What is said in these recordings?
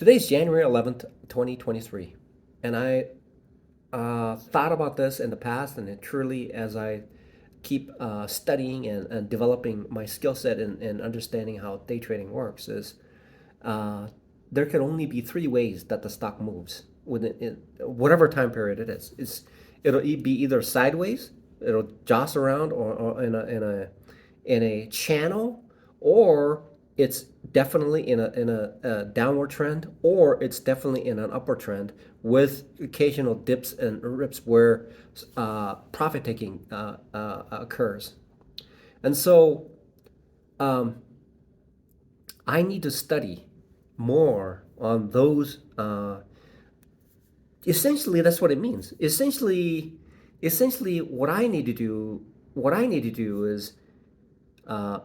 Today's January 11th, 2023, and I thought about this in the past, and it truly, as I keep studying and developing my skill set and understanding how day trading works, is uh, there can only be three ways that the stock moves within whatever time period it is. It'll be either sideways, it'll joss around, or in a channel, or it's definitely in a downward trend, or it's definitely in an upward trend with occasional dips and rips where profit taking occurs. And so um, I need to study more on those. Essentially, that's what it means. Essentially, what I need to do is,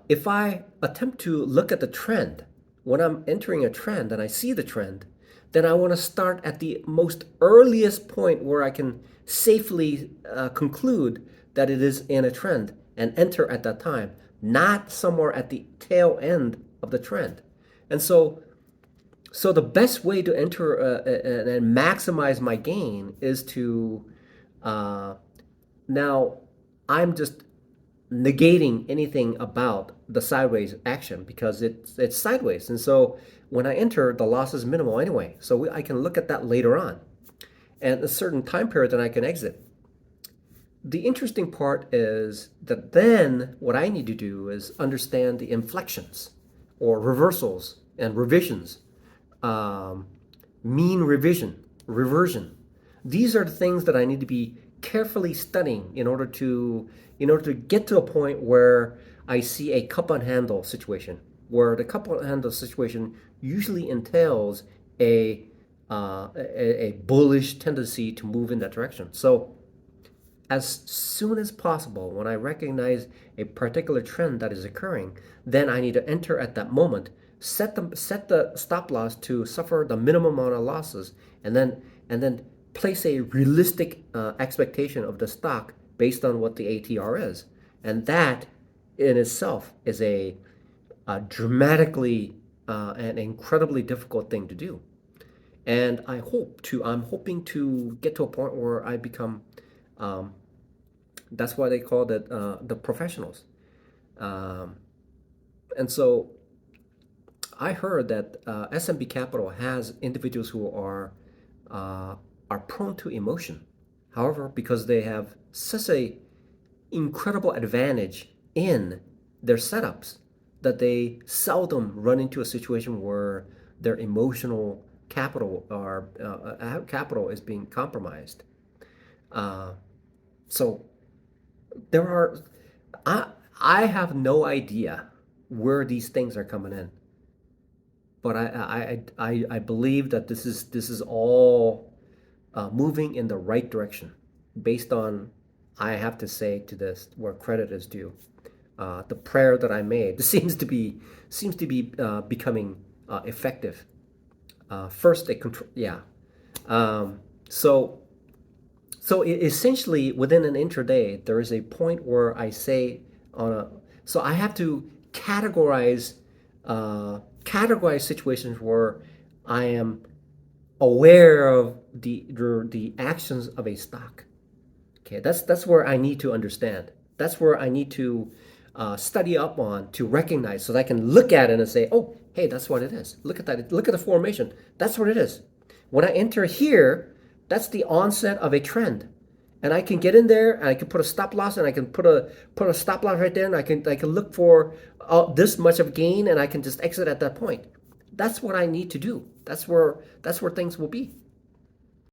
if I attempt to look at the trend, when I'm entering a trend and I see the trend, then I want to start at the most earliest point where I can safely conclude that it is in a trend and enter at that time, not somewhere at the tail end of the trend. And so the best way to enter and maximize my gain is to uh, now I'm just negating anything about the sideways action because it's sideways, and so when I enter, the loss is minimal anyway. So I can look at that later on, and a certain time period that I can exit. The interesting part is that then what I need to do is understand the inflections or reversals and revisions, um, mean reversion. These are the things that I need to be carefully studying in order to get to a point where I see a cup on handle situation, where the cup on handle situation usually entails a bullish tendency to move in that direction. So as soon as possible, when I recognize a particular trend that is occurring, then I need to enter at that moment, set the stop loss to suffer the minimum amount of losses, and then place a realistic expectation of the stock based on what the ATR is, and that in itself is a dramatically and incredibly difficult thing to do. And I'm hoping to get to a point where I become, um, that's why they call it the professionals. Um, and so I heard that S&P Capital has individuals who uh, are prone to emotion. However, because they have such a incredible advantage in their setups, that they seldom run into a situation where their emotional capital is being compromised. Uh, so there are I I have no idea where these things are coming in, but I believe that this is all moving in the right direction, based on, I have to say to this where credit is due, the prayer that I made seems to be becoming effective. First, a control, yeah. Um, so essentially, within an intraday, there is a point where I say on a, so I have to categorize situations where I am aware of the actions of a stock. Okay, that's where I need to understand. That's where I need to study up on to recognize, so that I can look at it and say, oh, hey, that's what it is. Look at that. Look at the formation. That's what it is. When I enter here, that's the onset of a trend, and I can get in there and I can put a stop loss, and I can put a stop loss right there, and I can look for this much of gain, and I can just exit at that point. That's what I need to do. That's where things will be.